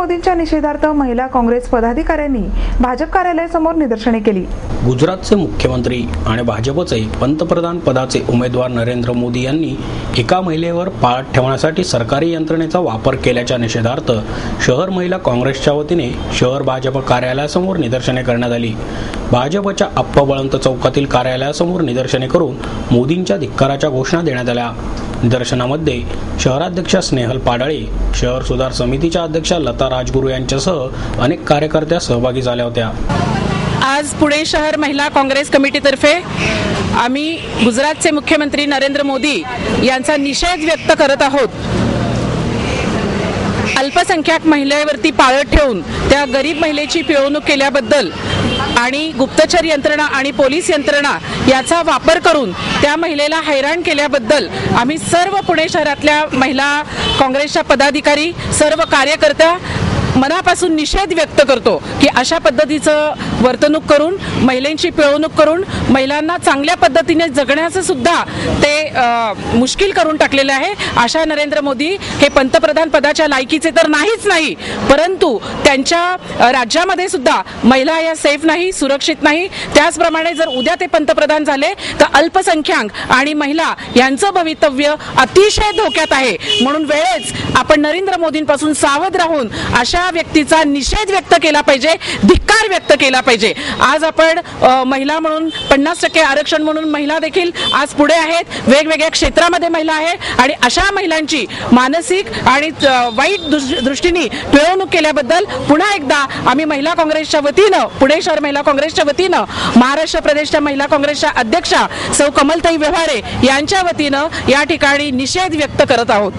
मोदींच्या निषेधार्थ महिला काँग्रेस पदाधिकाऱ्यांनी भाजप कार्यालयासमोर निदर्शने केली। गुजरातचे मुख्यमंत्री आणि भाजपचे पंतप्रधान पदाचे उमेदवार नरेंद्र मोदी यांनी एका महिलेवर पाळत ठेवण्यासाठी सरकारी यंत्रणेचा वापर केल्याच्या निषेधार्थ शहर महिला काँग्रेसच्या वतीने शहर भाजप कार्यालयासमोर निदर्शने करण्यात आली। भाजपच्या आप्पा बळवंत चौकातील कार्यालयासमोर निदर्शने करून मोदींच्या धिक्काराच्या घोषणा देण्यात आल्या। निदर्शनामध्ये शहराध्यक्षा स्नेहल पाडाळे, शहर सुधार समितीच्या अध्यक्षा लता राजगुरू यांच्यासह अनेक कार्यकर्त्या सहभागी झाल्या होत्या। आज पुणे शहर महिला काँग्रेस कमिटीतर्फे आम्ही गुजरातचे मुख्यमंत्री नरेंद्र मोदी यांचा निषेध व्यक्त करत आहोत। अल्पसंख्याक महिलेवरती पाळत ठेवून त्या गरीब महिलेची पिळवणूक केल्याबद्दल आणि गुप्तचर यंत्रणा आणि पोलीस यंत्रणा याचा वापर करून त्या महिलेला हैराण केल्याबद्दल आम्ही सर्व पुणे शहरातल्या महिला काँग्रेसच्या पदाधिकारी, सर्व कार्यकर्त्या मनापासून निषेध व्यक्त करतो की अशा पद्धतीचं वर्तणूक करून महिलांची पिळवणूक करून महिलांना चांगल्या पद्धतीने जगण्याचं सुद्धा ते मुश्किल करून टाकलेलं आहे। अशा नरेंद्र मोदी हे पंतप्रधान पदाच्या लायकीचे तर नाहीच नाही, परंतु त्यांच्या राज्यामध्ये सुद्धा महिला या सेफ नाही, सुरक्षित नाही। त्याचप्रमाणे जर उद्या ते पंतप्रधान झाले तर अल्पसंख्याक आणि महिला यांचं भवितव्य अतिशय धोक्यात आहे। म्हणून वेळेच आपण नरेंद्र मोदींपासून सावध राहून अशा व्यक्तीचा निषेध व्यक्त केला पाहिजे, धिक्कार व्यक्त केला पाहिजे। आज आपण महिला म्हणून 50% आरक्षण म्हणून महिला देखील आज पुढे आहेत, वेगवेगळ्या क्षेत्रामध्ये महिला आहेत आणि अशा महिलांची मानसिक आणि वाईट दृष्टीने पिळवणूक केल्याबद्दल पुन्हा एकदा आम्ही महिला काँग्रेसच्या वतीनं, पुणे शहर महिला काँग्रेसच्या वतीनं, महाराष्ट्र प्रदेशच्या महिला काँग्रेसच्या अध्यक्षा सौ कमलताई व्यवहारे यांच्या वतीनं या ठिकाणी निषेध व्यक्त करत आहोत।